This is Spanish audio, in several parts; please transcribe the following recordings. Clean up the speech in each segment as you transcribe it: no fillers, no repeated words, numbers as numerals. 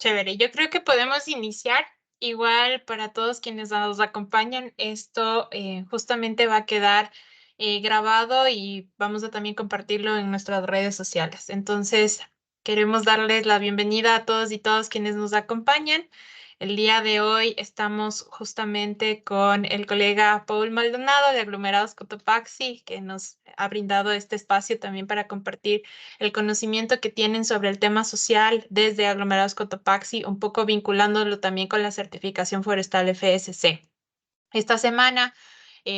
Chévere, yo creo que podemos iniciar. Igual para todos quienes nos acompañan, esto justamente va a quedar grabado y vamos a también compartirlo en nuestras redes sociales. Entonces, queremos darles la bienvenida a todos y todas quienes nos acompañan. El día de hoy estamos justamente con el colega Paul Maldonado de Aglomerados Cotopaxi, que nos ha brindado este espacio también para compartir el conocimiento que tienen sobre el tema social desde Aglomerados Cotopaxi, un poco vinculándolo también con la certificación forestal FSC. Esta semana,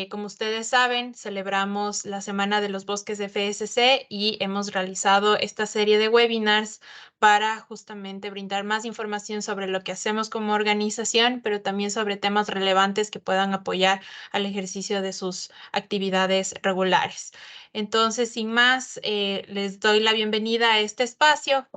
como ustedes saben, celebramos la Semana de los Bosques de FSC y hemos realizado esta serie de webinars para justamente brindar más información sobre lo que hacemos como organización, pero también sobre temas relevantes que puedan apoyar al ejercicio de sus actividades regulares. Entonces, sin más, les doy la bienvenida a este espacio.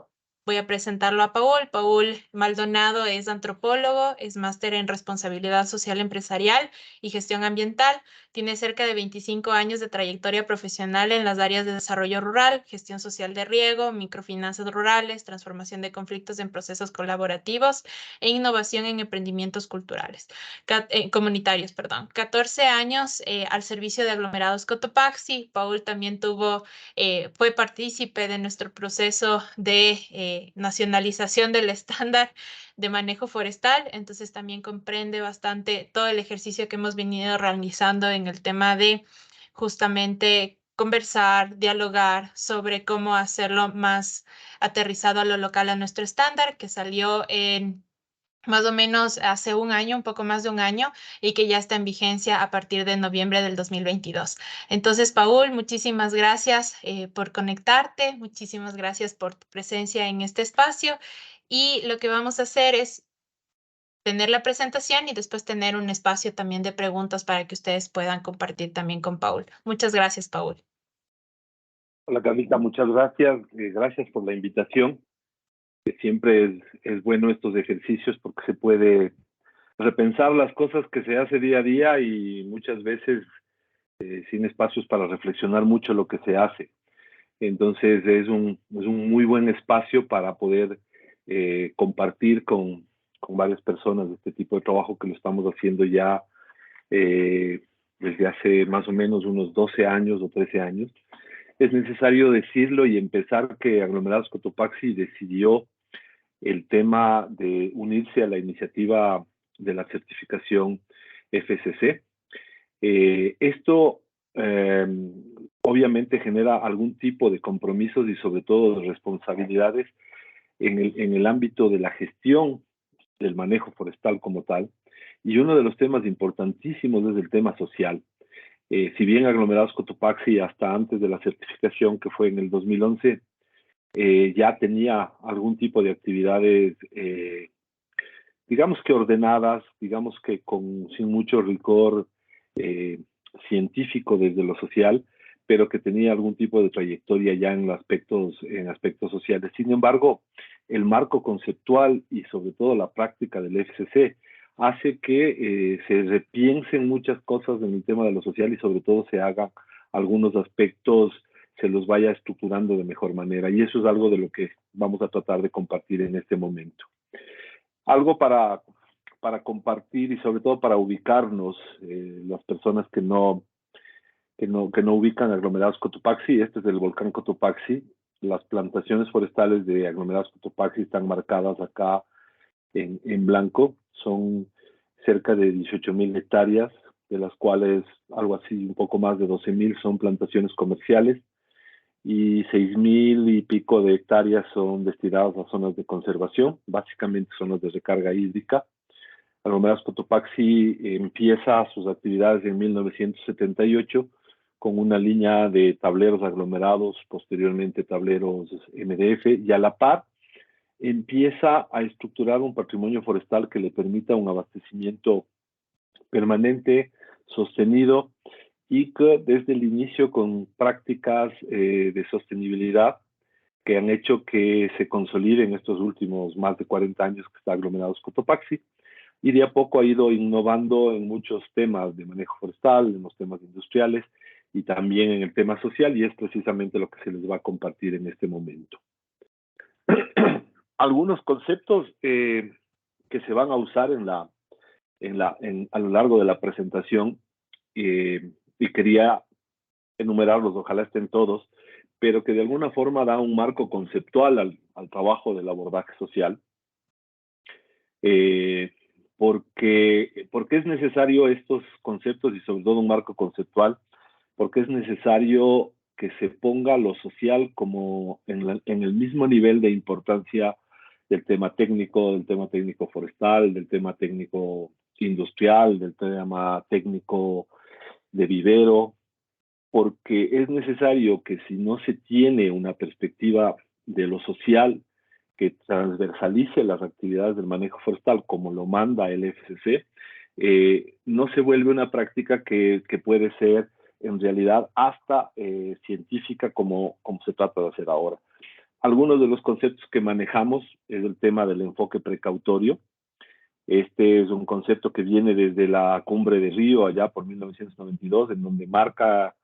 Voy a presentarlo a Paul. Paul Maldonado es antropólogo, es máster en responsabilidad social empresarial y gestión ambiental. Tiene cerca de 25 años de trayectoria profesional en las áreas de desarrollo rural, gestión social de riego, microfinanzas rurales, transformación de conflictos en procesos colaborativos e innovación en emprendimientos comunitarios. 14 años al servicio de Aglomerados Cotopaxi. Paul también fue partícipe de nuestro proceso de nacionalización del estándar de manejo forestal, entonces también comprende bastante todo el ejercicio que hemos venido realizando en el tema de justamente conversar, dialogar sobre cómo hacerlo más aterrizado a lo local, a nuestro estándar, que salió en más o menos hace un año, un poco más de un año, y que ya está en vigencia a partir de noviembre del 2022. Entonces, Paul, muchísimas gracias por conectarte, muchísimas gracias por tu presencia en este espacio. Y lo que vamos a hacer es tener la presentación y después tener un espacio también de preguntas para que ustedes puedan compartir también con Paul. Muchas gracias, Paul. Hola, Carlita, muchas gracias. Gracias por la invitación. Siempre es bueno estos ejercicios porque se puede repensar las cosas que se hace día a día y muchas veces sin espacios para reflexionar mucho lo que se hace. Entonces es un muy buen espacio para poder compartir con varias personas de este tipo de trabajo que lo estamos haciendo ya desde hace más o menos unos 12 años o 13 años. Es necesario decirlo y empezar que Aglomerados Cotopaxi decidió el tema de unirse a la iniciativa de la certificación FSC. Esto obviamente genera algún tipo de compromisos y sobre todo de responsabilidades en el ámbito de la gestión del manejo forestal como tal. Y uno de los temas importantísimos es el tema social. Si bien Aglomerados Cotopaxi hasta antes de la certificación, que fue en el 2011, ya tenía algún tipo de actividades, digamos que ordenadas, digamos que sin mucho rigor científico desde lo social, pero que tenía algún tipo de trayectoria ya en aspectos sociales. Sin embargo, el marco conceptual y sobre todo la práctica del FCC hace que se repiensen muchas cosas en el tema de lo social y sobre todo se hagan algunos aspectos, se los vaya estructurando de mejor manera. Y eso es algo de lo que vamos a tratar de compartir en este momento. Algo para compartir y sobre todo para ubicarnos, las personas que no ubican Aglomerados Cotopaxi. Este es el volcán Cotopaxi. Las plantaciones forestales de Aglomerados Cotopaxi están marcadas acá en blanco. Son cerca de 18,000 hectáreas, de las cuales algo así, un poco más de 12,000 son plantaciones comerciales y 6,000 y pico de hectáreas son destinadas a zonas de conservación, básicamente zonas de recarga hídrica. Aglomerados Cotopaxi empieza sus actividades en 1978 con una línea de tableros aglomerados, posteriormente tableros MDF, y a la par empieza a estructurar un patrimonio forestal que le permita un abastecimiento permanente, sostenido, y que desde el inicio con prácticas de sostenibilidad que han hecho que se consolide en estos últimos más de 40 años que está Aglomerados Cotopaxi, y de a poco ha ido innovando en muchos temas de manejo forestal, en los temas industriales y también en el tema social, y es precisamente lo que se les va a compartir en este momento. algunos conceptos que se van a usar a lo largo de la presentación, y quería enumerarlos, ojalá estén todos, pero que de alguna forma da un marco conceptual al trabajo del abordaje social, eh, porque es necesario estos conceptos y sobre todo un marco conceptual, porque es necesario que se ponga lo social como en el mismo nivel de importancia del tema técnico forestal, del tema técnico industrial, del tema técnico de vivero, porque es necesario que si no se tiene una perspectiva de lo social que transversalice las actividades del manejo forestal como lo manda el FCC, no se vuelve una práctica que puede ser en realidad hasta científica como se trata de hacer ahora. Algunos de los conceptos que manejamos es el tema del enfoque precautorio. Este es un concepto que viene desde la Cumbre de Río, allá por 1992, en donde marca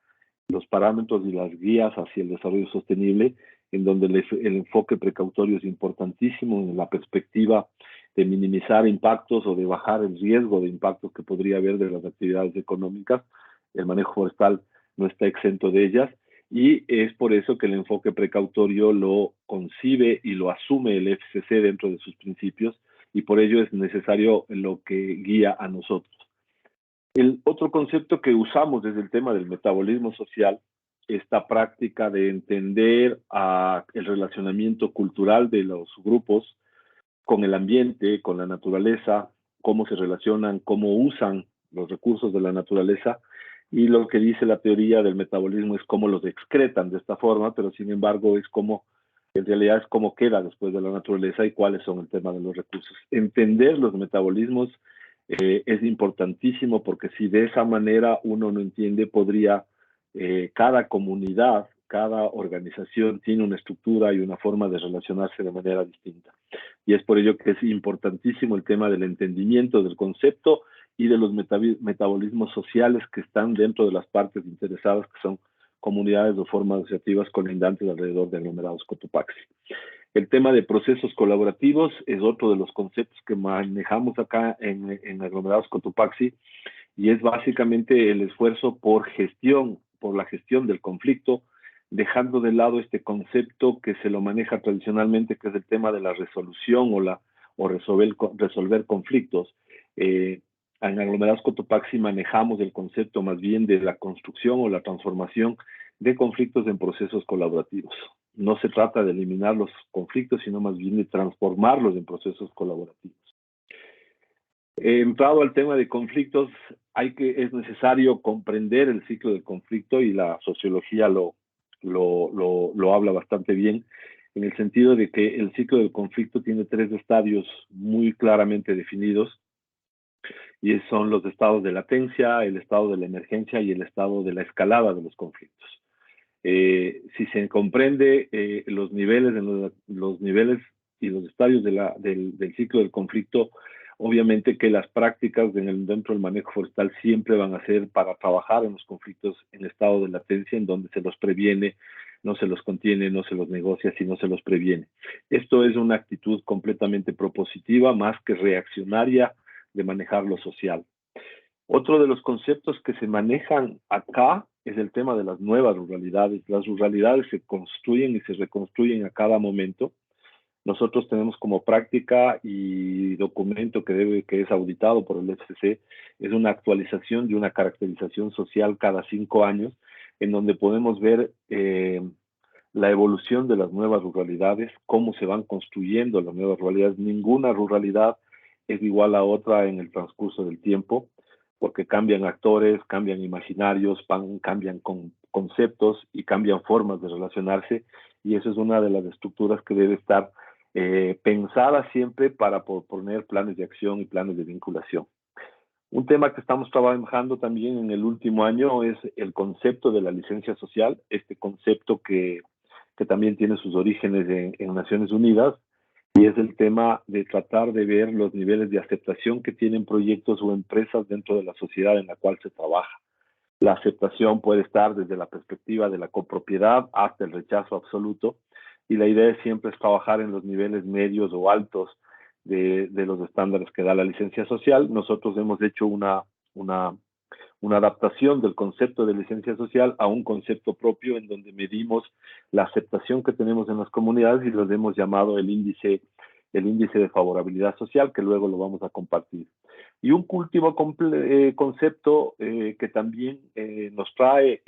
los parámetros y las guías hacia el desarrollo sostenible, en donde el enfoque precautorio es importantísimo en la perspectiva de minimizar impactos o de bajar el riesgo de impactos que podría haber de las actividades económicas. El manejo forestal no está exento de ellas, y es por eso que el enfoque precautorio lo concibe y lo asume el FCC dentro de sus principios, y por ello es necesario lo que guía a nosotros. El otro concepto que usamos desde el tema del metabolismo social, esta práctica de entender el relacionamiento cultural de los grupos con el ambiente, con la naturaleza, cómo se relacionan, cómo usan los recursos de la naturaleza, y lo que dice la teoría del metabolismo es cómo los excretan de esta forma, pero sin embargo es como, en realidad es cómo queda después de la naturaleza y cuáles son el tema de los recursos. Entender los metabolismos es importantísimo, porque si de esa manera uno no entiende, podría cada comunidad, cada organización tiene una estructura y una forma de relacionarse de manera distinta. Y es por ello que es importantísimo el tema del entendimiento del concepto y de los metabolismos sociales que están dentro de las partes interesadas, que son comunidades o formas asociativas colindantes alrededor de aglomerados Cotopaxi. El tema de procesos colaborativos es otro de los conceptos que manejamos acá en aglomerados Cotopaxi, y es básicamente el esfuerzo por la gestión del conflicto, dejando de lado este concepto que se lo maneja tradicionalmente, que es el tema de la resolución o resolver conflictos. En aglomerados Cotopaxi manejamos el concepto más bien de la construcción o la transformación de conflictos en procesos colaborativos. No se trata de eliminar los conflictos, sino más bien de transformarlos en procesos colaborativos. Entrado al tema de conflictos, es necesario comprender el ciclo del conflicto, y la sociología lo habla bastante bien, en el sentido de que el ciclo del conflicto tiene 3 estadios muy claramente definidos, y son los estados de latencia, el estado de la emergencia y el estado de la escalada de los conflictos. Si se comprende los niveles y los estadios del ciclo del conflicto, obviamente que las prácticas dentro del manejo forestal siempre van a ser para trabajar en los conflictos en estado de latencia, en donde se los previene, no se los contiene, no se los negocia, sino se los previene. Esto es una actitud completamente propositiva, más que reaccionaria, de manejar lo social. Otro de los conceptos que se manejan acá es el tema de las nuevas ruralidades. Las ruralidades se construyen y se reconstruyen a cada momento. Nosotros tenemos como práctica y documento que es auditado por el FCC, es una actualización de una caracterización social cada 5 años, en donde podemos ver la evolución de las nuevas ruralidades, cómo se van construyendo las nuevas ruralidades. Ninguna ruralidad es igual a otra en el transcurso del tiempo, porque cambian actores, cambian imaginarios, cambian conceptos y cambian formas de relacionarse, y eso es una de las estructuras que debe estar pensada siempre para poner planes de acción y planes de vinculación. Un tema que estamos trabajando también en el último año es el concepto de la licencia social, este concepto que también tiene sus orígenes en Naciones Unidas, y es el tema de tratar de ver los niveles de aceptación que tienen proyectos o empresas dentro de la sociedad en la cual se trabaja. La aceptación puede estar desde la perspectiva de la copropiedad hasta el rechazo absoluto, y la idea siempre es trabajar en los niveles medios o altos de los estándares que da la licencia social. Nosotros hemos hecho una, una adaptación del concepto de licencia social a un concepto propio en donde medimos la aceptación que tenemos en las comunidades y los hemos llamado el índice de favorabilidad social, que luego lo vamos a compartir. Y un último concepto que también nos trae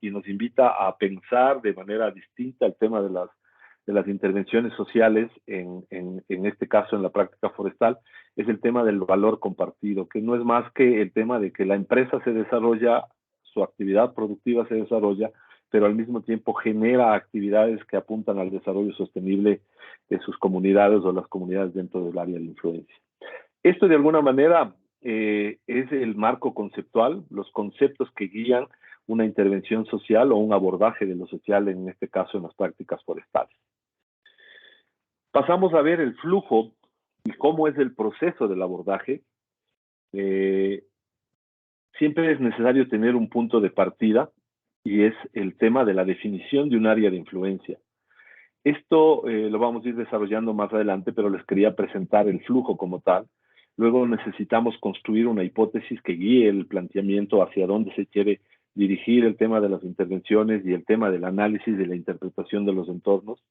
y nos invita a pensar de manera distinta el tema de las intervenciones sociales, en este caso en la práctica forestal, es el tema del valor compartido, que no es más que el tema de que la empresa se desarrolla, su actividad productiva se desarrolla, pero al mismo tiempo genera actividades que apuntan al desarrollo sostenible de sus comunidades o las comunidades dentro del área de influencia. Esto de alguna manera es el marco conceptual, los conceptos que guían una intervención social o un abordaje de lo social, en este caso en las prácticas forestales. Pasamos a ver el flujo y cómo es el proceso del abordaje. Siempre es necesario tener un punto de partida y es el tema de la definición de un área de influencia. Esto lo vamos a ir desarrollando más adelante, pero les quería presentar el flujo como tal. Luego necesitamos construir una hipótesis que guíe el planteamiento hacia dónde se quiere dirigir el tema de las intervenciones y el tema del análisis y la interpretación de los entornos.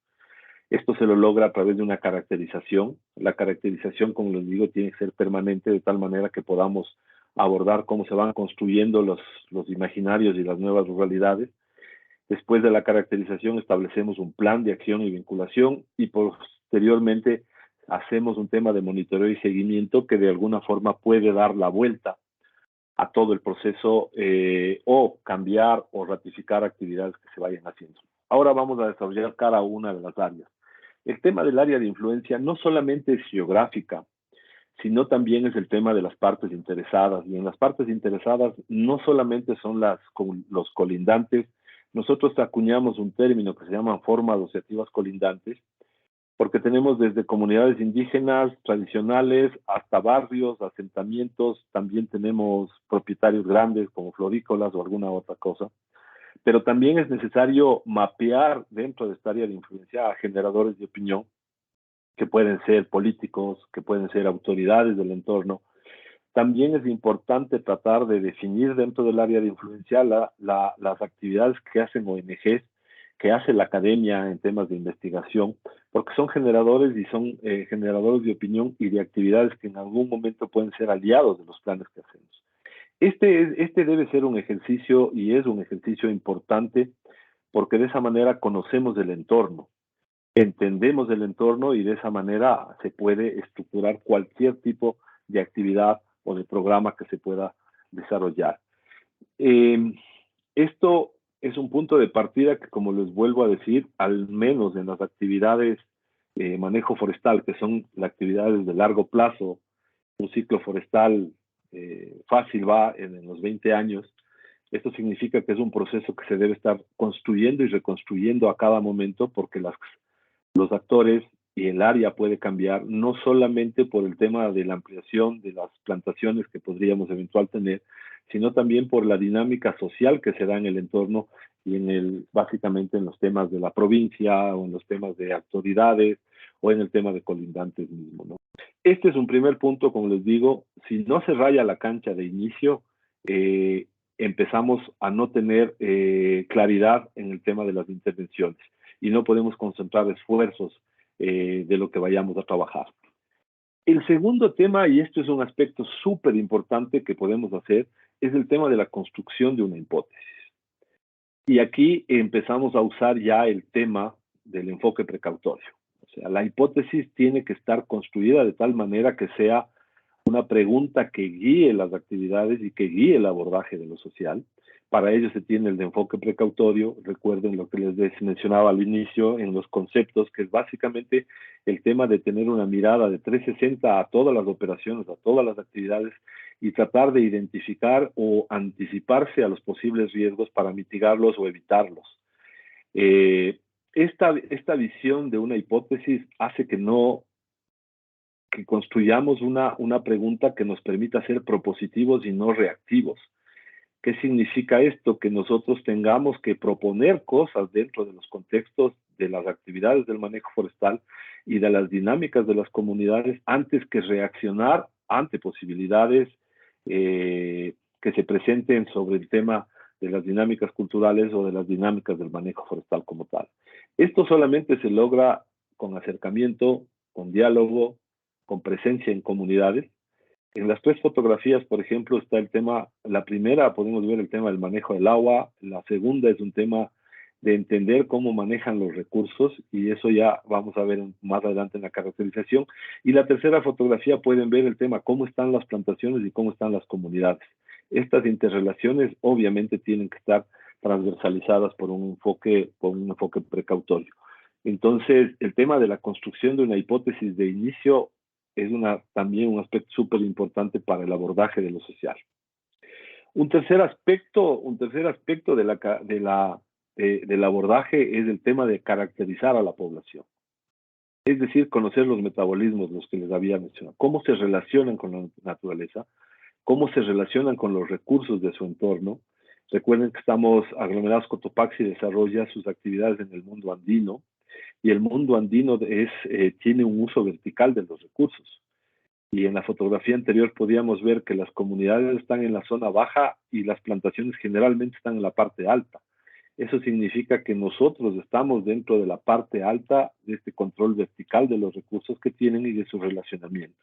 Esto se lo logra a través de una caracterización. La caracterización, como les digo, tiene que ser permanente de tal manera que podamos abordar cómo se van construyendo los imaginarios y las nuevas realidades. Después de la caracterización establecemos un plan de acción y vinculación y posteriormente hacemos un tema de monitoreo y seguimiento que de alguna forma puede dar la vuelta a todo el proceso o cambiar o ratificar actividades que se vayan haciendo. Ahora vamos a desarrollar cada una de las áreas. El tema del área de influencia no solamente es geográfica, sino también es el tema de las partes interesadas. Y en las partes interesadas no solamente son los colindantes, nosotros acuñamos un término que se llama formas asociativas colindantes, porque tenemos desde comunidades indígenas, tradicionales, hasta barrios, asentamientos, también tenemos propietarios grandes como florícolas o alguna otra cosa, pero también es necesario mapear dentro de esta área de influencia a generadores de opinión, que pueden ser políticos, que pueden ser autoridades del entorno. También es importante tratar de definir dentro del área de influencia las actividades que hacen ONGs, que hace la academia en temas de investigación, porque son generadores y son generadores de opinión y de actividades que en algún momento pueden ser aliados de los planes que hacemos. Este debe ser un ejercicio y es un ejercicio importante porque de esa manera conocemos el entorno, entendemos el entorno y de esa manera se puede estructurar cualquier tipo de actividad o de programa que se pueda desarrollar. Esto es un punto de partida que, como les vuelvo a decir, al menos en las actividades de manejo forestal, que son las actividades de largo plazo, un ciclo forestal fácil va en los 20 años. Esto significa que es un proceso que se debe estar construyendo y reconstruyendo a cada momento porque los actores y el área puede cambiar, no solamente por el tema de la ampliación de las plantaciones que podríamos eventualmente tener, sino también por la dinámica social que se da en el entorno y básicamente en los temas de la provincia o en los temas de autoridades o en el tema de colindantes mismos, ¿no? Este es un primer punto, como les digo, si no se raya la cancha de inicio, empezamos a no tener claridad en el tema de las intervenciones y no podemos concentrar esfuerzos de lo que vayamos a trabajar. El segundo tema, y esto es un aspecto súper importante que podemos hacer, es el tema de la construcción de una hipótesis. Y aquí empezamos a usar ya el tema del enfoque precautorio. O sea, la hipótesis tiene que estar construida de tal manera que sea una pregunta que guíe las actividades y que guíe el abordaje de lo social. Para ello se tiene el enfoque precautorio. Recuerden lo que les mencionaba al inicio en los conceptos, que es básicamente el tema de tener una mirada de 360 a todas las operaciones, a todas las actividades y tratar de identificar o anticiparse a los posibles riesgos para mitigarlos o evitarlos. Esta visión de una hipótesis hace que construyamos una pregunta que nos permita ser propositivos y no reactivos. ¿Qué significa esto? Que nosotros tengamos que proponer cosas dentro de los contextos de las actividades del manejo forestal y de las dinámicas de las comunidades antes que reaccionar ante posibilidades que se presenten sobre el tema de las dinámicas culturales o de las dinámicas del manejo forestal como tal. Esto solamente se logra con acercamiento, con diálogo, con presencia en comunidades. En las tres fotografías, por ejemplo, está el tema, la primera podemos ver el tema del manejo del agua, la segunda es un tema de entender cómo manejan los recursos, y eso ya vamos a ver más adelante en la caracterización, y la tercera fotografía pueden ver el tema cómo están las plantaciones y cómo están las comunidades. Estas interrelaciones obviamente tienen que estar transversalizadas por un enfoque precautorio. Entonces, el tema de la construcción de una hipótesis de inicio es también un aspecto súper importante para el abordaje de lo social. Un tercer aspecto del abordaje es el tema de caracterizar a la población. Es decir, conocer los metabolismos, los que les había mencionado, cómo se relacionan con la naturaleza, cómo se relacionan con los recursos de su entorno. Recuerden que Aglomerados Cotopaxi desarrolla sus actividades en el mundo andino, y el mundo andino tiene un uso vertical de los recursos. Y en la fotografía anterior podíamos ver que las comunidades están en la zona baja y las plantaciones generalmente están en la parte alta. Eso significa que nosotros estamos dentro de la parte alta de este control vertical de los recursos que tienen y de su relacionamiento.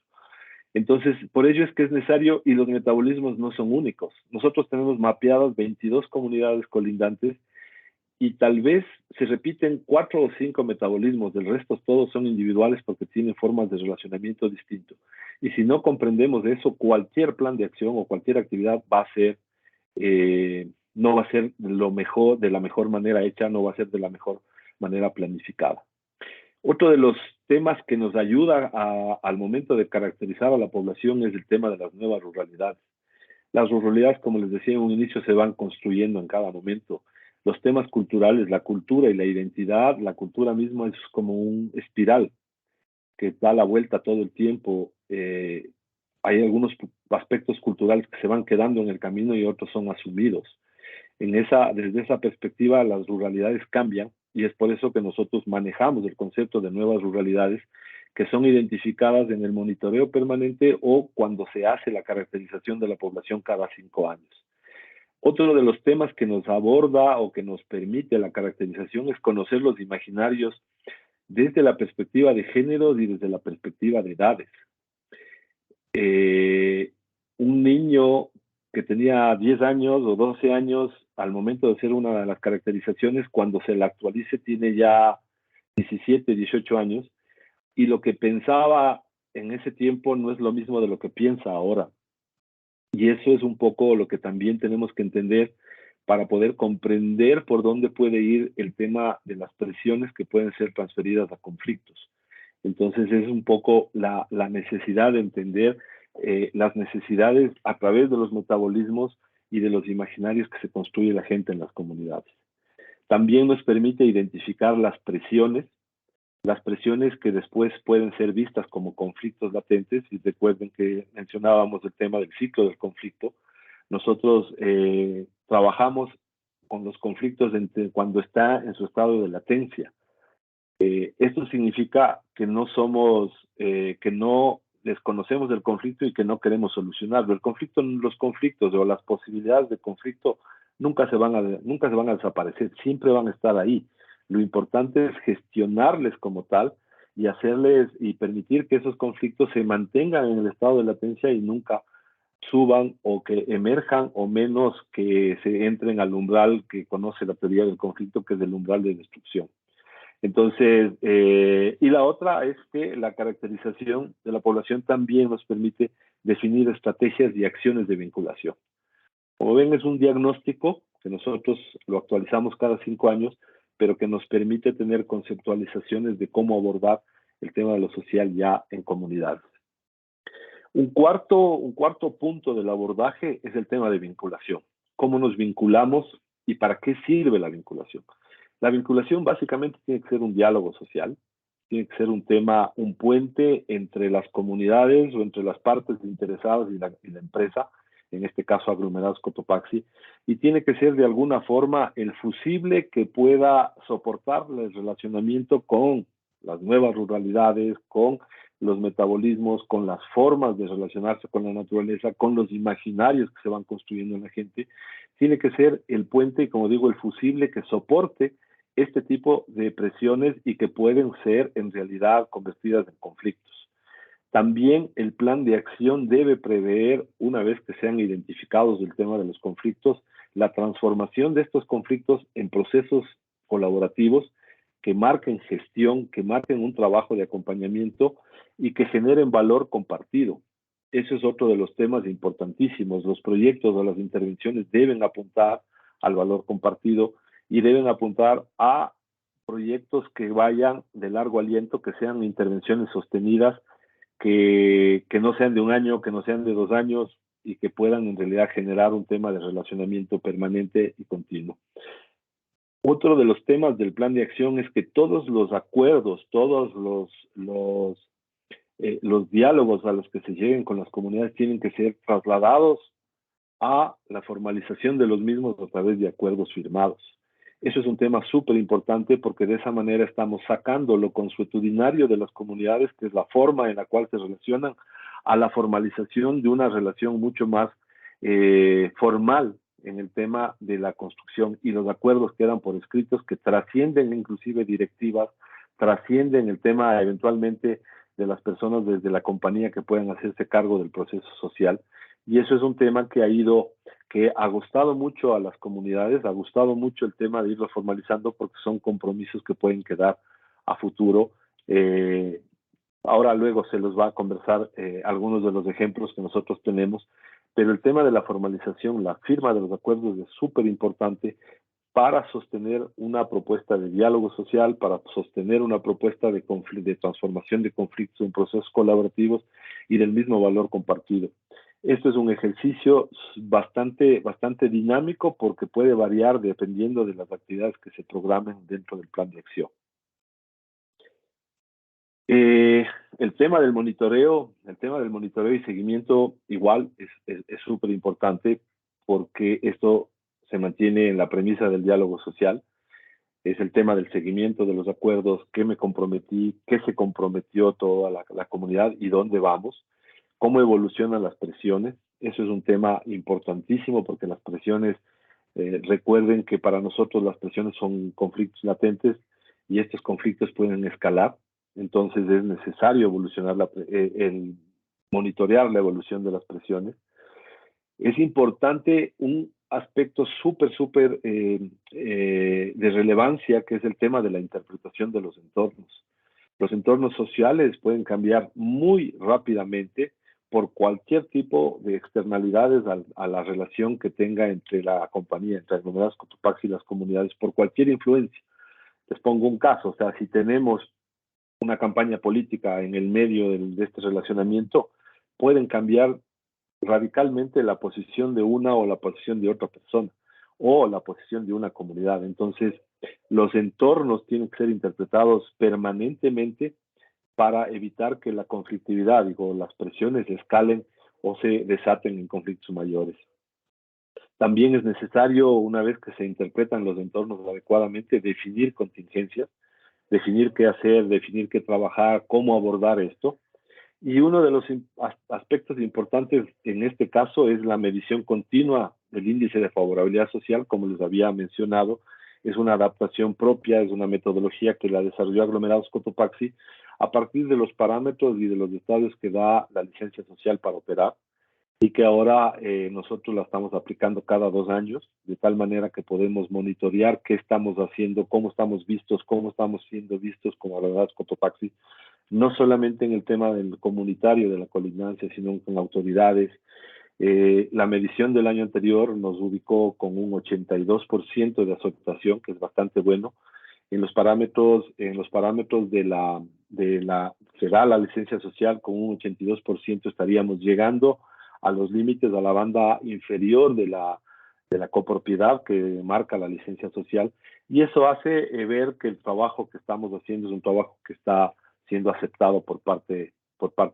Entonces, por ello es que es necesario, y los metabolismos no son únicos. Nosotros tenemos mapeadas 22 comunidades colindantes y tal vez se repiten 4 o 5 metabolismos, del resto todos son individuales porque tienen formas de relacionamiento distinto. Y si no comprendemos eso, cualquier plan de acción o cualquier actividad no va a ser de la mejor manera hecha, no va a ser de la mejor manera planificada. Otro de los temas que nos ayuda al momento de caracterizar a la población es el tema de las nuevas ruralidades. Las ruralidades, como les decía en un inicio, se van construyendo en cada momento. Los temas culturales, la cultura y la identidad, la cultura misma es como un espiral que da la vuelta todo el tiempo. Hay algunos aspectos culturales que se van quedando en el camino y otros son asumidos. Desde esa perspectiva, las ruralidades cambian, y es por eso que nosotros manejamos el concepto de nuevas ruralidades, que son identificadas en el monitoreo permanente o cuando se hace la caracterización de la población cada 5 años. Otro de los temas que nos aborda o que nos permite la caracterización es conocer los imaginarios desde la perspectiva de géneros y desde la perspectiva de edades. Un niño que tenía 10 años o 12 años al momento de hacer una de las caracterizaciones, cuando se la actualice tiene ya 17, 18 años, y lo que pensaba en ese tiempo no es lo mismo de lo que piensa ahora. Y eso es un poco lo que también tenemos que entender para poder comprender por dónde puede ir el tema de las presiones que pueden ser transferidas a conflictos. Entonces es un poco la necesidad de entender las necesidades a través de los metabolismos y de los imaginarios que se construye la gente en las comunidades. También nos permite identificar las presiones que después pueden ser vistas como conflictos latentes. Y recuerden que mencionábamos el tema del ciclo del conflicto. Nosotros trabajamos con los conflictos cuando está en su estado de latencia. Esto significa que que no desconocemos el conflicto y que no queremos solucionarlo. Los conflictos o las posibilidades de conflicto nunca se van a desaparecer, siempre van a estar ahí. Lo importante es gestionarles como tal y permitir que esos conflictos se mantengan en el estado de latencia y nunca suban o que emerjan, o menos que se entren al umbral que conoce la teoría del conflicto, que es el umbral de destrucción. Entonces, y la otra es que la caracterización de la población también nos permite definir estrategias y acciones de vinculación. Como ven, es un diagnóstico que nosotros lo actualizamos cada 5 años, pero que nos permite tener conceptualizaciones de cómo abordar el tema de lo social ya en comunidades. Un cuarto punto del abordaje es el tema de vinculación. ¿Cómo nos vinculamos y para qué sirve la vinculación? La vinculación básicamente tiene que ser un diálogo social, tiene que ser un puente entre las comunidades o entre las partes interesadas y la empresa, en este caso aglomerados Cotopaxi, y tiene que ser de alguna forma el fusible que pueda soportar el relacionamiento con las nuevas ruralidades, con los metabolismos, con las formas de relacionarse con la naturaleza, con los imaginarios que se van construyendo en la gente. Tiene que ser el puente y, como digo, el fusible que soporte este tipo de presiones y que pueden ser en realidad convertidas en conflictos. También el plan de acción debe prever, una vez que sean identificados el tema de los conflictos, la transformación de estos conflictos en procesos colaborativos que marquen gestión, que marquen un trabajo de acompañamiento y que generen valor compartido. Ese es otro de los temas importantísimos. Los proyectos o las intervenciones deben apuntar al valor compartido y deben apuntar a proyectos que vayan de largo aliento, que sean intervenciones sostenidas, que no sean de un año, que no sean de 2 años y que puedan en realidad generar un tema de relacionamiento permanente y continuo. Otro de los temas del plan de acción es que todos los acuerdos, todos los diálogos a los que se lleguen con las comunidades tienen que ser trasladados a la formalización de los mismos a través de acuerdos firmados. Eso es un tema súper importante porque de esa manera estamos sacando lo consuetudinario de las comunidades, que es la forma en la cual se relacionan, a la formalización de una relación mucho más formal en el tema de la construcción, y los acuerdos quedan por escritos que trascienden inclusive directivas, trascienden el tema eventualmente de las personas desde la compañía que puedan hacerse cargo del proceso social. Y eso es un tema que ha gustado mucho a las comunidades, ha gustado mucho el tema de irlo formalizando porque son compromisos que pueden quedar a futuro. Ahora luego se los va a conversar algunos de los ejemplos que nosotros tenemos, pero el tema de la formalización, la firma de los acuerdos es súper importante para sostener una propuesta de diálogo social, para sostener una propuesta de transformación de conflictos en procesos colaborativos y del mismo valor compartido. Esto es un ejercicio bastante dinámico porque puede variar dependiendo de las actividades que se programen dentro del plan de acción. El tema del monitoreo y seguimiento igual es súper importante porque esto se mantiene en la premisa del diálogo social. Es el tema del seguimiento de los acuerdos, qué me comprometí, qué se comprometió toda la comunidad y dónde vamos, cómo evolucionan las presiones. Eso es un tema importantísimo porque las presiones, recuerden que para nosotros las presiones son conflictos latentes y estos conflictos pueden escalar. Entonces es necesario evolucionar monitorear la evolución de las presiones. Es importante un aspecto súper de relevancia, que es el tema de la interpretación de los entornos. Los entornos sociales pueden cambiar muy rápidamente por cualquier tipo de externalidades a la relación que tenga entre la compañía, entre Aglomerados Cotopaxi y las comunidades, por cualquier influencia. Les pongo un caso, o sea, si tenemos una campaña política en el medio de este relacionamiento, pueden cambiar radicalmente la posición de una o la posición de otra persona o la posición de una comunidad. Entonces, los entornos tienen que ser interpretados permanentemente para evitar que la conflictividad, digo, las presiones escalen o se desaten en conflictos mayores. También es necesario, una vez que se interpretan los entornos adecuadamente, definir contingencias, definir qué hacer, definir qué trabajar, cómo abordar esto. Y uno de los aspectos importantes en este caso es la medición continua del índice de favorabilidad social, como les había mencionado. Es una adaptación propia, es una metodología que la desarrolló Aglomerados Cotopaxi a partir de los parámetros y de los estados que da la licencia social para operar, y que ahora nosotros la estamos aplicando cada 2 años, de tal manera que podemos monitorear qué estamos haciendo, cómo estamos vistos, cómo estamos siendo vistos como Aglomerados Cotopaxi, no solamente en el tema del comunitario, de la colindancia, sino con autoridades. La medición del año anterior nos ubicó con un 82% de aceptación, que es bastante bueno. En los parámetros se da la licencia social con un 82%, estaríamos llegando a los límites, a la banda inferior de la copropiedad que marca la licencia social, y eso hace ver que el trabajo que estamos haciendo es un trabajo que está siendo aceptado por parte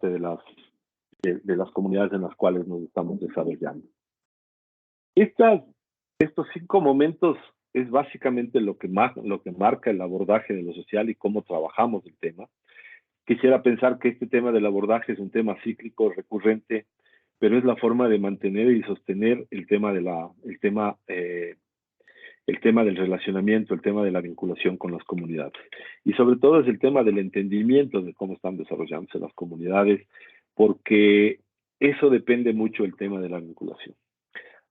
de las comunidades en las cuales nos estamos desarrollando. Estas, estos 5 momentos es básicamente lo que marca el abordaje de lo social y cómo trabajamos el tema. Quisiera pensar que este tema del abordaje es un tema cíclico, recurrente, pero es la forma de mantener y sostener el tema del relacionamiento, el tema de la vinculación con las comunidades. Y sobre todo es el tema del entendimiento de cómo están desarrollándose las comunidades, porque eso depende mucho del tema de la vinculación.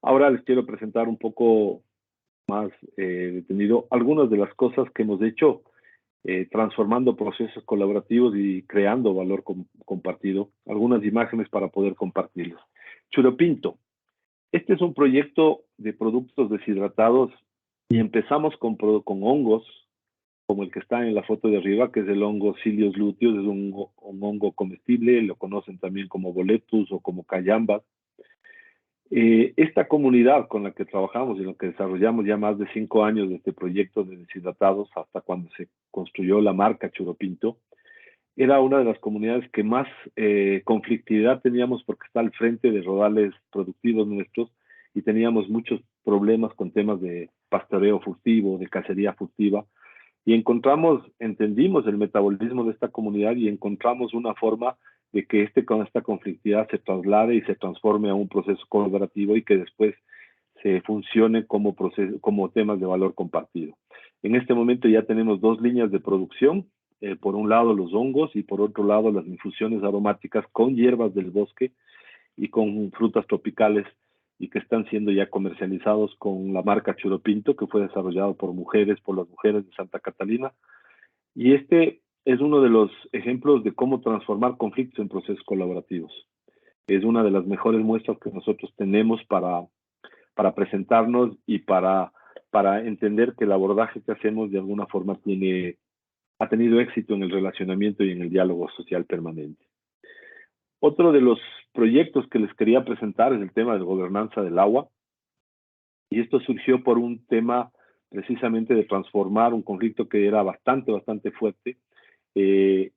Ahora les quiero presentar un poco más detenido algunas de las cosas que hemos hecho transformando procesos colaborativos y creando valor compartido. Algunas imágenes para poder compartirlos. Churopinto. Este es un proyecto de productos deshidratados y empezamos con hongos, como el que está en la foto de arriba, que es el hongo Psyllium luteus, es un hongo comestible, lo conocen también como boletus o como cayambas. Esta comunidad con la que trabajamos y en la que desarrollamos ya más de 5 años de este proyecto de deshidratados hasta cuando se construyó la marca Churopinto, era una de las comunidades que más conflictividad teníamos porque está al frente de rodales productivos nuestros y teníamos muchos problemas con temas de pastoreo furtivo, de cacería furtiva, y entendimos el metabolismo de esta comunidad y encontramos una forma de que con esta conflictividad se traslade y se transforme a un proceso colaborativo y que después se funcione como temas de valor compartido. En este momento ya tenemos 2 líneas de producción, por un lado los hongos y por otro lado las infusiones aromáticas con hierbas del bosque y con frutas tropicales y que están siendo ya comercializados con la marca Churopinto, que fue desarrollado por las mujeres de Santa Catalina. Y este es uno de los ejemplos de cómo transformar conflictos en procesos colaborativos. Es una de las mejores muestras que nosotros tenemos para presentarnos y para entender que el abordaje que hacemos de alguna forma ha tenido éxito en el relacionamiento y en el diálogo social permanente. Otro de los proyectos que les quería presentar es el tema de gobernanza del agua, y esto surgió por un tema precisamente de transformar un conflicto que era bastante fuerte, en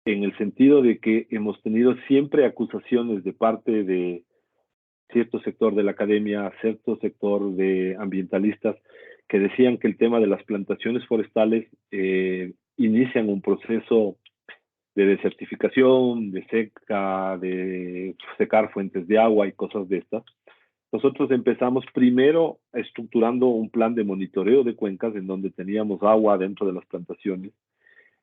el sentido de que hemos tenido siempre acusaciones de parte de cierto sector de la academia, cierto sector de ambientalistas, que decían que el tema de las plantaciones forestales inician un proceso de desertificación, de secar fuentes de agua y cosas de estas. Nosotros empezamos primero estructurando un plan de monitoreo de cuencas en donde teníamos agua dentro de las plantaciones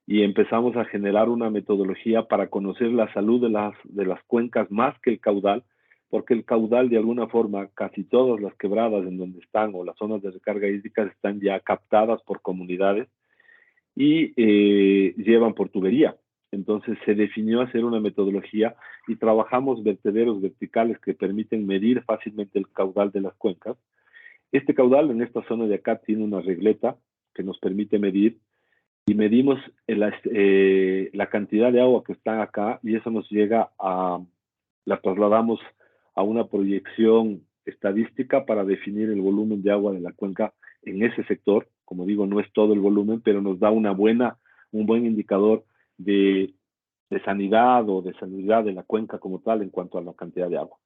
y empezamos a generar una metodología para conocer la salud de las cuencas más que el caudal, porque el caudal de alguna forma, casi todas las quebradas en donde están o las zonas de recarga hídrica están ya captadas por comunidades y llevan por tubería. Entonces se definió hacer una metodología y trabajamos vertederos verticales que permiten medir fácilmente el caudal de las cuencas. Este caudal en esta zona de acá tiene una regleta que nos permite medir y medimos la cantidad de agua que está acá y eso la trasladamos a una proyección estadística para definir el volumen de agua de la cuenca en ese sector. Como digo, no es todo el volumen, pero nos da un buen indicador de sanidad o de salubridad de la cuenca como tal en cuanto a la cantidad de agua.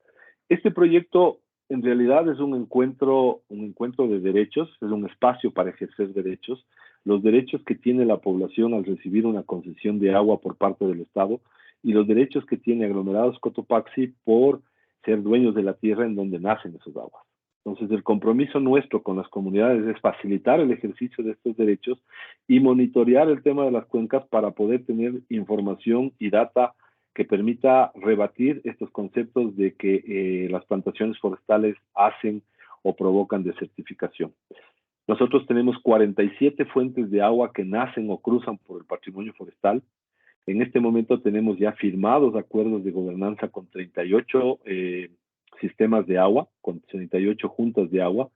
Este proyecto en realidad es un encuentro de derechos, es un espacio para ejercer derechos, los derechos que tiene la población al recibir una concesión de agua por parte del Estado y los derechos que tiene Aglomerados Cotopaxi por ser dueños de la tierra en donde nacen esos aguas. Entonces, el compromiso nuestro con las comunidades es facilitar el ejercicio de estos derechos y monitorear el tema de las cuencas para poder tener información y data que permita rebatir estos conceptos de que las plantaciones forestales hacen o provocan desertificación. Nosotros tenemos 47 fuentes de agua que nacen o cruzan por el patrimonio forestal. En este momento tenemos ya firmados acuerdos de gobernanza con 38 sistemas de agua, con 38 juntas de agua,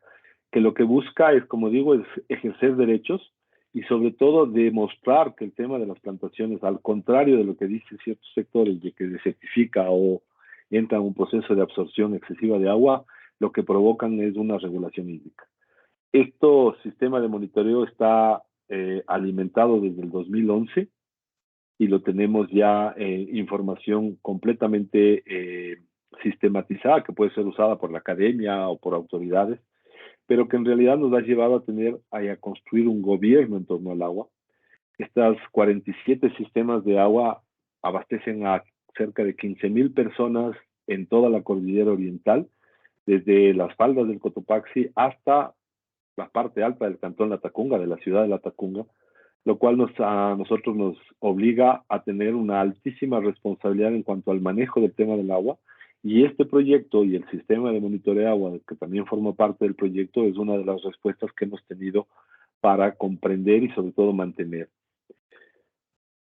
que lo que busca es, como digo, es ejercer derechos y sobre todo demostrar que el tema de las plantaciones, al contrario de lo que dicen ciertos sectores de que desertifica o entra en un proceso de absorción excesiva de agua, lo que provocan es una regulación hídrica. Este sistema de monitoreo está alimentado desde el 2011 y lo tenemos ya información completamente sistematizada que puede ser usada por la academia o por autoridades, pero que en realidad nos ha llevado a construir un gobierno en torno al agua. Estas 47 sistemas de agua abastecen a cerca de 15,000 personas en toda la cordillera oriental, desde las faldas del Cotopaxi hasta la parte alta del cantón Latacunga, de la ciudad de Latacunga, lo cual a nosotros nos obliga a tener una altísima responsabilidad en cuanto al manejo del tema del agua. Y este proyecto y el sistema de monitoreo de agua, que también forma parte del proyecto, es una de las respuestas que hemos tenido para comprender y sobre todo mantener.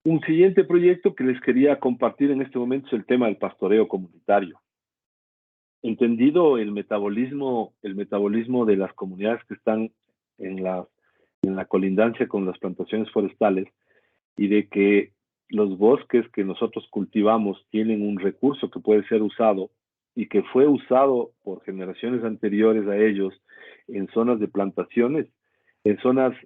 Un siguiente proyecto que les quería compartir en este momento es el tema del pastoreo comunitario. Entendido el metabolismo de las comunidades que están en la colindancia con las plantaciones forestales, y de que los bosques que nosotros cultivamos tienen un recurso que puede ser usado y que fue usado por generaciones anteriores a ellos en zonas de plantaciones, en zonas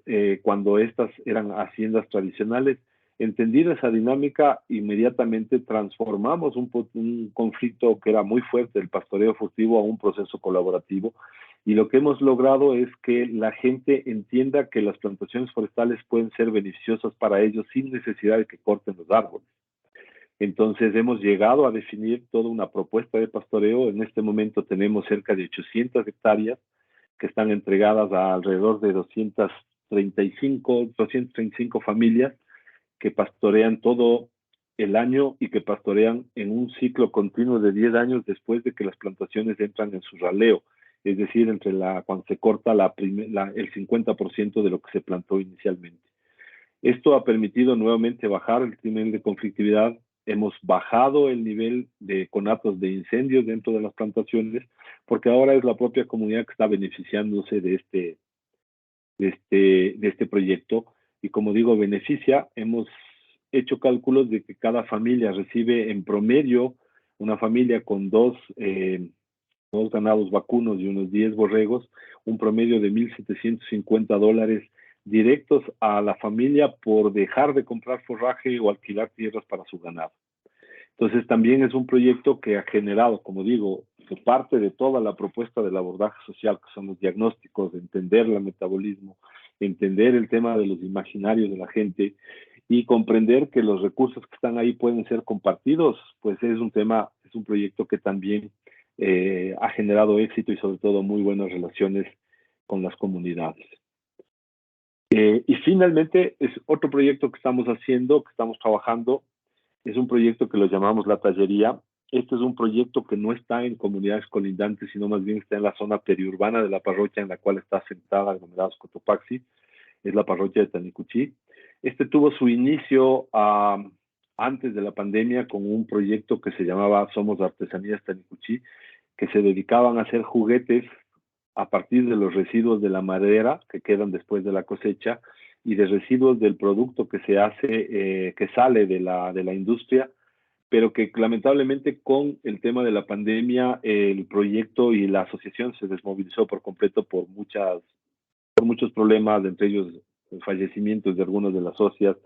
cuando estas eran haciendas tradicionales. Entendida esa dinámica, inmediatamente transformamos un conflicto que era muy fuerte, el pastoreo furtivo, a un proceso colaborativo. Y lo que hemos logrado es que la gente entienda que las plantaciones forestales pueden ser beneficiosas para ellos sin necesidad de que corten los árboles. Entonces hemos llegado a definir toda una propuesta de pastoreo. En este momento tenemos cerca de 800 hectáreas que están entregadas a alrededor de 235 familias que pastorean todo el año y que pastorean en un ciclo continuo de 10 años después de que las plantaciones entran en su raleo, es decir, cuando se corta el 50% de lo que se plantó inicialmente. Esto ha permitido nuevamente bajar el nivel de conflictividad. Hemos bajado el nivel de conatos de incendios dentro de las plantaciones, porque ahora es la propia comunidad que está beneficiándose de este proyecto. Y como digo, beneficia. Hemos hecho cálculos de que cada familia recibe en promedio, una familia con dos ganados vacunos y unos 10 borregos, un promedio de $1,750 directos a la familia por dejar de comprar forraje o alquilar tierras para su ganado. Entonces también es un proyecto que ha generado, como digo, que parte de toda la propuesta del abordaje social, que son los diagnósticos, entender el metabolismo, entender el tema de los imaginarios de la gente y comprender que los recursos que están ahí pueden ser compartidos, pues es un proyecto que también ha generado éxito y sobre todo muy buenas relaciones con las comunidades. Y finalmente es otro proyecto que estamos haciendo, que estamos trabajando, es un proyecto que lo llamamos La Tallería. Este es un proyecto que no está en comunidades colindantes, sino más bien está en la zona periurbana de la parroquia en la cual está asentada Aglomerados Cotopaxi, es la parroquia de Tanicuchí. Este tuvo su inicio antes de la pandemia con un proyecto que se llamaba Somos Artesanías Tanicuchí, que se dedicaban a hacer juguetes a partir de los residuos de la madera que quedan después de la cosecha y de residuos del producto que se hace, que sale de la industria, pero que lamentablemente con el tema de la pandemia el proyecto y la asociación se desmovilizó por completo por muchos problemas, entre ellos fallecimientos de algunos de las socias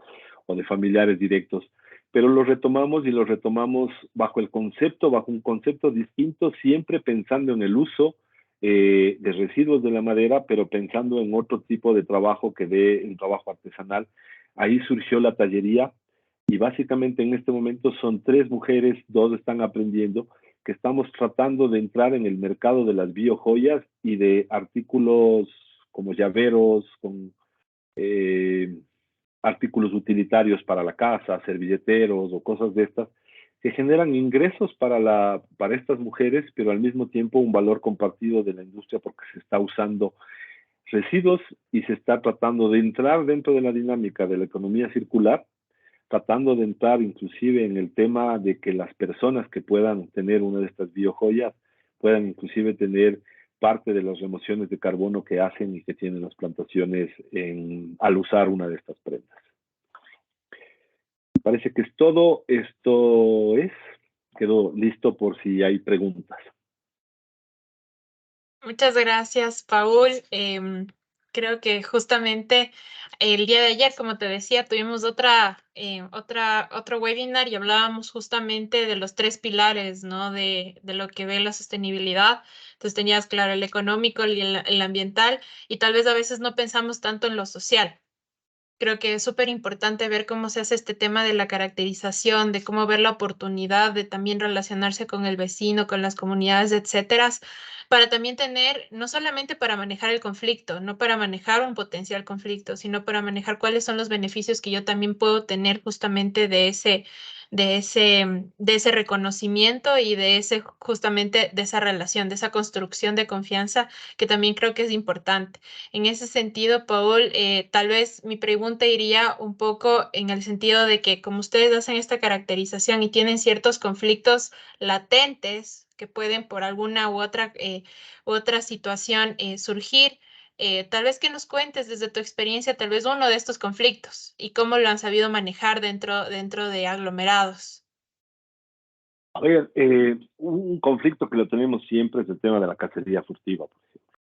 o de familiares directos. Pero lo retomamos y lo retomamos bajo un concepto distinto, siempre pensando en el uso de residuos de la madera, pero pensando en otro tipo de trabajo que dé el trabajo artesanal. Ahí surgió la tallería y básicamente en este momento son 3 mujeres, 2 están aprendiendo, que estamos tratando de entrar en el mercado de las biojoyas y de artículos como llaveros, con artículos utilitarios para la casa, servilleteros o cosas de estas, que generan ingresos para estas mujeres, pero al mismo tiempo un valor compartido de la industria porque se está usando residuos y se está tratando de entrar dentro de la dinámica de la economía circular, tratando de entrar inclusive en el tema de que las personas que puedan tener una de estas biojoyas puedan inclusive tener parte de las remociones de carbono que hacen y que tienen las plantaciones al usar una de estas prendas. Parece que es todo. Quedó listo por si hay preguntas. Muchas gracias, Paul. Creo que justamente el día de ayer, como te decía, tuvimos otro webinar y hablábamos justamente de los 3 pilares, ¿no? De lo que ve la sostenibilidad. Entonces tenías claro el económico, el ambiental, y tal vez a veces no pensamos tanto en lo social. Creo que es súper importante ver cómo se hace este tema de la caracterización, de cómo ver la oportunidad de también relacionarse con el vecino, con las comunidades, etcétera, para también tener, no solamente para manejar el conflicto, no para manejar un potencial conflicto, sino para manejar cuáles son los beneficios que yo también puedo tener justamente de ese reconocimiento y justamente de esa relación, de esa construcción de confianza, que también creo que es importante. En ese sentido, Paul, tal vez mi pregunta iría un poco en el sentido de que como ustedes hacen esta caracterización y tienen ciertos conflictos latentes que pueden por alguna u otra situación surgir, tal vez que nos cuentes desde tu experiencia tal vez uno de estos conflictos y cómo lo han sabido manejar dentro de aglomerados. A ver, un conflicto que lo tenemos siempre es el tema de la cacería furtiva, por ejemplo.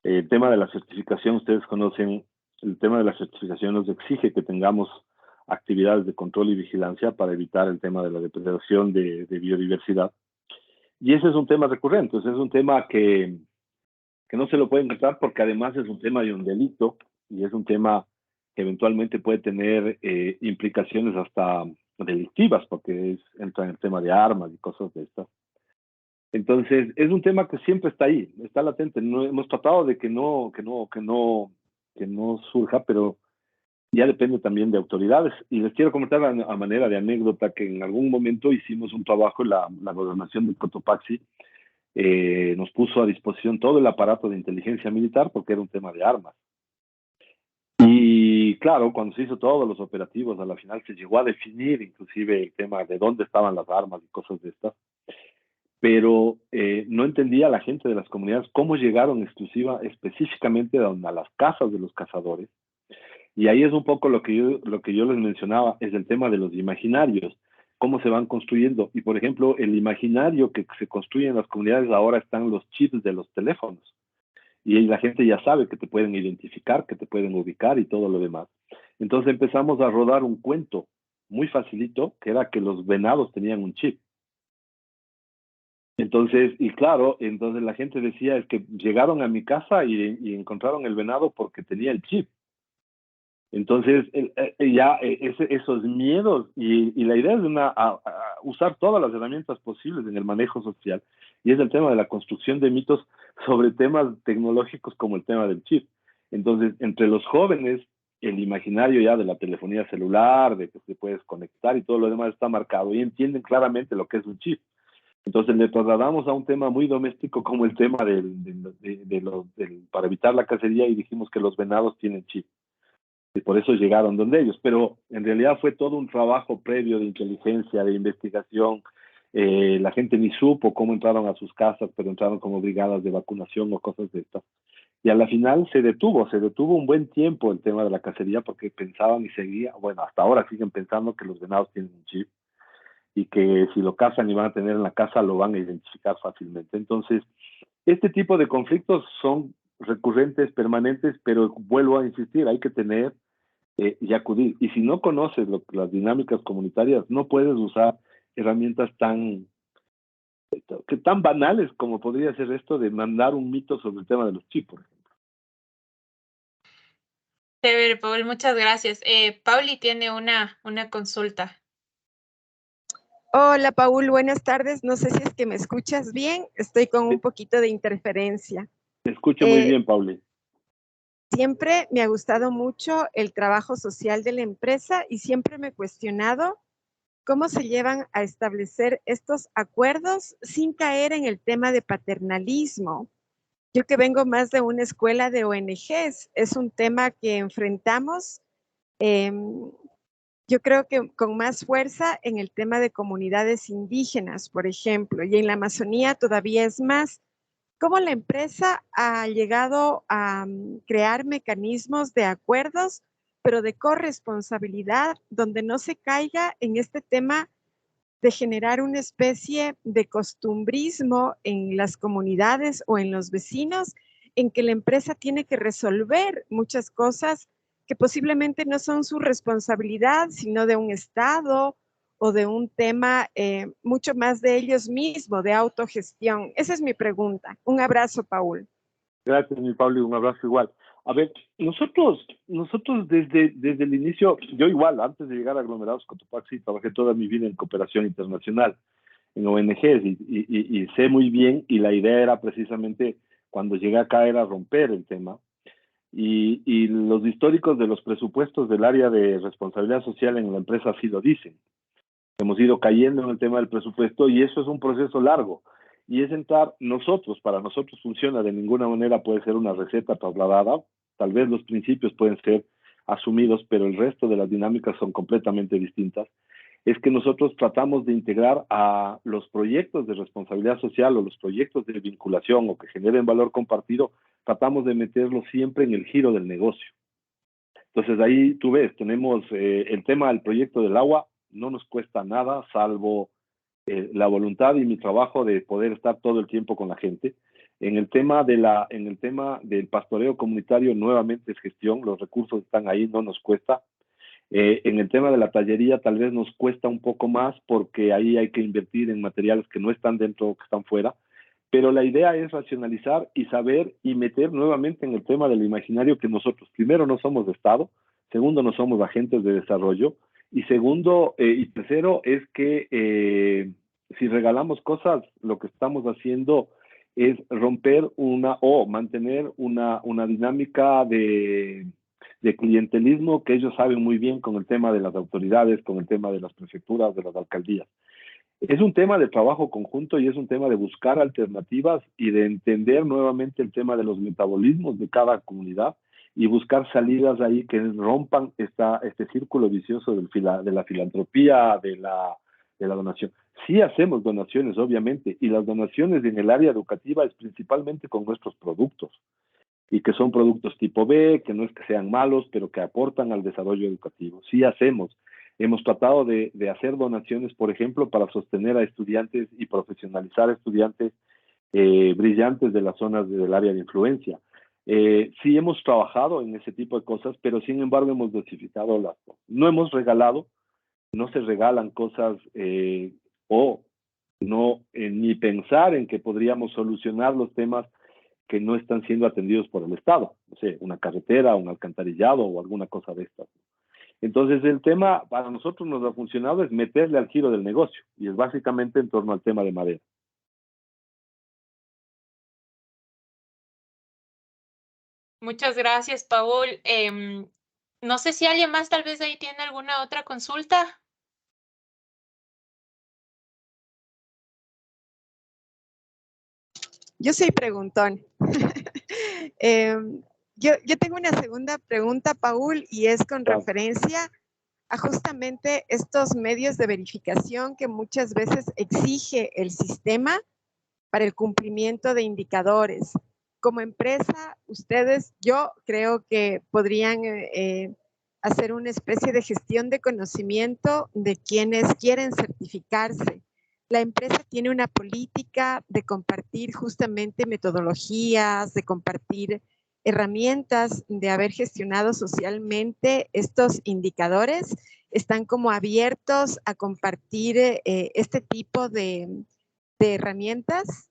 El tema de la certificación, ustedes conocen, el tema de la certificación nos exige que tengamos actividades de control y vigilancia para evitar el tema de la depredación de biodiversidad. Y ese es un tema recurrente, es un tema que no se lo pueden encontrar porque además es un tema de un delito y es un tema que eventualmente puede tener implicaciones hasta delictivas porque entra en el tema de armas y cosas de estas. Entonces, es un tema que siempre está ahí, está latente. No, hemos tratado de que no surja, pero ya depende también de autoridades. Y les quiero comentar a manera de anécdota que en algún momento hicimos un trabajo en la gobernación de Cotopaxi, nos puso a disposición todo el aparato de inteligencia militar porque era un tema de armas. Y claro, cuando se hizo todos los operativos, a la final se llegó a definir inclusive el tema de dónde estaban las armas y cosas de estas, pero no entendía la gente de las comunidades cómo llegaron específicamente a las casas de los cazadores. Y ahí es un poco lo que yo les mencionaba, es el tema de los imaginarios, cómo se van construyendo. Y por ejemplo, el imaginario que se construye en las comunidades ahora están los chips de los teléfonos. Y la gente ya sabe que te pueden identificar, que te pueden ubicar y todo lo demás. Entonces empezamos a rodar un cuento muy facilito, que era que los venados tenían un chip. Entonces, y claro, entonces la gente decía, es que llegaron a mi casa y encontraron el venado porque tenía el chip. Entonces, esos miedos y la idea es usar todas las herramientas posibles en el manejo social, y es el tema de la construcción de mitos sobre temas tecnológicos como el tema del chip. Entonces, entre los jóvenes, el imaginario ya de la telefonía celular, de que te puedes conectar y todo lo demás está marcado y entienden claramente lo que es un chip. Entonces le trasladamos a un tema muy doméstico como el tema para evitar la cacería y dijimos que los venados tienen chip y por eso llegaron donde ellos, pero en realidad fue todo un trabajo previo de inteligencia, de investigación. La gente ni supo cómo entraron a sus casas, pero entraron como brigadas de vacunación o cosas de estas. Y a la final se detuvo un buen tiempo el tema de la cacería porque pensaban y seguían, bueno, hasta ahora siguen pensando que los venados tienen un chip y que si lo cazan y van a tener en la casa lo van a identificar fácilmente. Entonces, este tipo de conflictos son recurrentes, permanentes, pero vuelvo a insistir, hay que tener y acudir. Y si no conoces las dinámicas comunitarias, no puedes usar herramientas tan banales como podría ser esto de mandar un mito sobre el tema de los chips, por ejemplo. Chévere, Paul, muchas gracias. Pauli tiene una consulta. Hola, Paul, buenas tardes. No sé si es que me escuchas bien. Estoy con un Te, poquito de interferencia. te escucho muy Eh, bien, Pauli. Siempre me ha gustado mucho el trabajo social de la empresa y siempre me he cuestionado cómo se llevan a establecer estos acuerdos sin caer en el tema de paternalismo. Yo que vengo más de una escuela de ONGs, es un tema que enfrentamos, eh, yo creo que con más fuerza en el tema de comunidades indígenas, por ejemplo, y en la Amazonía todavía es más. ¿Cómo la empresa ha llegado a crear mecanismos de acuerdos, pero de corresponsabilidad, donde no se caiga en este tema de generar una especie de costumbrismo en las comunidades o en los vecinos en que la empresa tiene que resolver muchas cosas que posiblemente no son su responsabilidad, sino de un Estado o de un tema mucho más de ellos mismos, de autogestión. Esa es mi pregunta. Un abrazo, Paul. Gracias, mi Pablo, y un abrazo igual. A ver, nosotros desde el inicio, yo igual, antes de llegar a Aglomerados Cotopaxi, trabajé toda mi vida en cooperación internacional, en ONGs, y sé muy bien, y la idea era precisamente, cuando llegué acá, era romper el tema. Y los históricos de los presupuestos del área de responsabilidad social en la empresa así lo dicen. Hemos ido cayendo en el tema del presupuesto y eso es un proceso largo. Y es entrar nosotros, para nosotros funciona, de ninguna manera puede ser una receta trasladada, tal vez los principios pueden ser asumidos, pero el resto de las dinámicas son completamente distintas. Es que nosotros tratamos de integrar a los proyectos de responsabilidad social o los proyectos de vinculación o que generen valor compartido, tratamos de meterlos siempre en el giro del negocio. Entonces ahí tú ves, tenemos el tema del proyecto del agua, no nos cuesta nada, salvo la voluntad y mi trabajo de poder estar todo el tiempo con la gente. En el tema del pastoreo comunitario, nuevamente es gestión, los recursos están ahí, no nos cuesta. En el tema de la tallería tal vez nos cuesta un poco más porque ahí hay que invertir en materiales que no están dentro, que están fuera, pero la idea es racionalizar y saber y meter nuevamente en el tema del imaginario que nosotros, primero, no somos de Estado, segundo, no somos agentes de desarrollo, y segundo y tercero es que si regalamos cosas, lo que estamos haciendo es romper o mantener una dinámica de clientelismo que ellos saben muy bien con el tema de las autoridades, con el tema de las prefecturas, de las alcaldías. Es un tema de trabajo conjunto y es un tema de buscar alternativas y de entender nuevamente el tema de los metabolismos de cada comunidad y buscar salidas ahí que rompan este círculo vicioso de la filantropía, de la donación. Sí hacemos donaciones, obviamente, y las donaciones en el área educativa es principalmente con nuestros productos, y que son productos tipo B, que no es que sean malos, pero que aportan al desarrollo educativo. Sí hacemos. Hemos tratado de hacer donaciones, por ejemplo, para sostener a estudiantes y profesionalizar a estudiantes brillantes de las zonas del área de influencia. Sí hemos trabajado en ese tipo de cosas, pero sin embargo hemos dosificado las cosas. No hemos regalado, no se regalan cosas o no ni pensar en que podríamos solucionar los temas que no están siendo atendidos por el Estado, no sé, una carretera, un alcantarillado o alguna cosa de estas. Entonces el tema para nosotros nos ha funcionado es meterle al giro del negocio y es básicamente en torno al tema de madera. Muchas gracias, Paul. No sé si alguien más tal vez ahí tiene alguna otra consulta. Yo soy preguntón. Yo tengo una segunda pregunta, Paul, y es con referencia a justamente estos medios de verificación que muchas veces exige el sistema para el cumplimiento de indicadores. Como empresa, ustedes, yo creo que podrían hacer una especie de gestión de conocimiento de quienes quieren certificarse. La empresa tiene una política de compartir justamente metodologías, de compartir herramientas de haber gestionado socialmente estos indicadores. Están como abiertos a compartir este tipo de herramientas.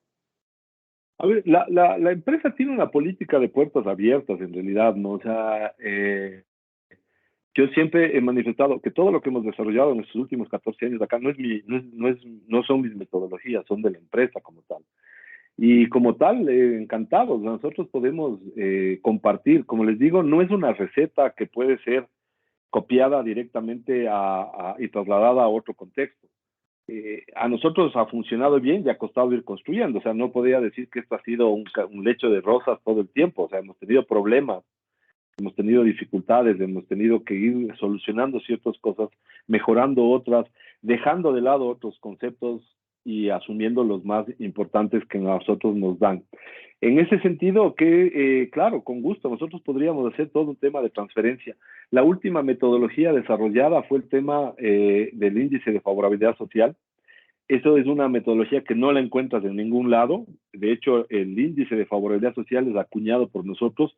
A ver, la empresa tiene una política de puertas abiertas en realidad, ¿no? O sea, yo siempre he manifestado que todo lo que hemos desarrollado en estos últimos 14 años acá no son mis metodologías, son de la empresa como tal. Y como tal, encantados, nosotros podemos compartir, como les digo, no es una receta que puede ser copiada directamente y trasladada a otro contexto. A nosotros ha funcionado bien y ha costado ir construyendo, o sea, no podría decir que esto ha sido un lecho de rosas todo el tiempo, o sea, hemos tenido problemas, hemos tenido dificultades, hemos tenido que ir solucionando ciertas cosas, mejorando otras, dejando de lado otros conceptos y asumiendo los más importantes que a nosotros nos dan. En ese sentido, claro, con gusto, nosotros podríamos hacer todo un tema de transferencia. La última metodología desarrollada fue el tema del índice de favorabilidad social. Eso es una metodología que no la encuentras en ningún lado. De hecho, el índice de favorabilidad social es acuñado por nosotros,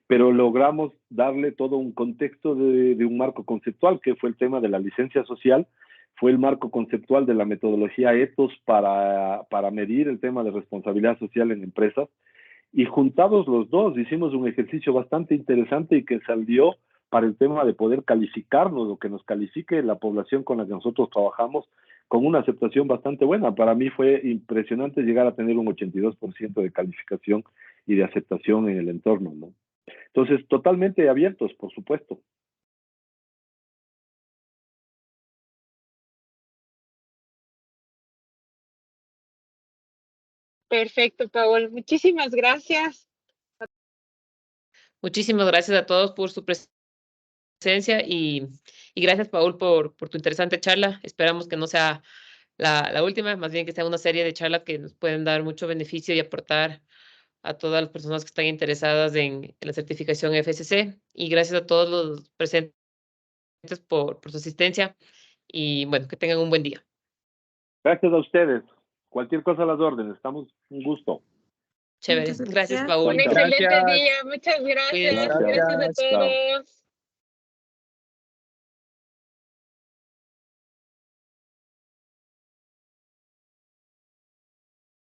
pero logramos darle todo un contexto de un marco conceptual, que fue el tema de la licencia social, fue el marco conceptual de la metodología ETOS para medir el tema de responsabilidad social en empresas. Y juntados los dos, hicimos un ejercicio bastante interesante y que salió para el tema de poder calificarnos, o que nos califique la población con la que nosotros trabajamos, con una aceptación bastante buena. Para mí fue impresionante llegar a tener un 82% de calificación y de aceptación en el entorno, ¿no? Entonces, totalmente abiertos, por supuesto. Perfecto, Paul. Muchísimas gracias. Muchísimas gracias a todos por su presencia y gracias, Paul, por tu interesante charla. Esperamos que no sea la última, más bien que sea una serie de charlas que nos pueden dar mucho beneficio y aportar a todas las personas que están interesadas en la certificación FSC. Y gracias a todos los presentes por su asistencia y bueno, que tengan un buen día. Gracias a ustedes. Cualquier cosa a las órdenes. Estamos un gusto. Chévere. Muchas Gracias, gracias. Paul. Un excelente Gracias. día. Muchas gracias. Cuídense. Gracias a Gracias. todos.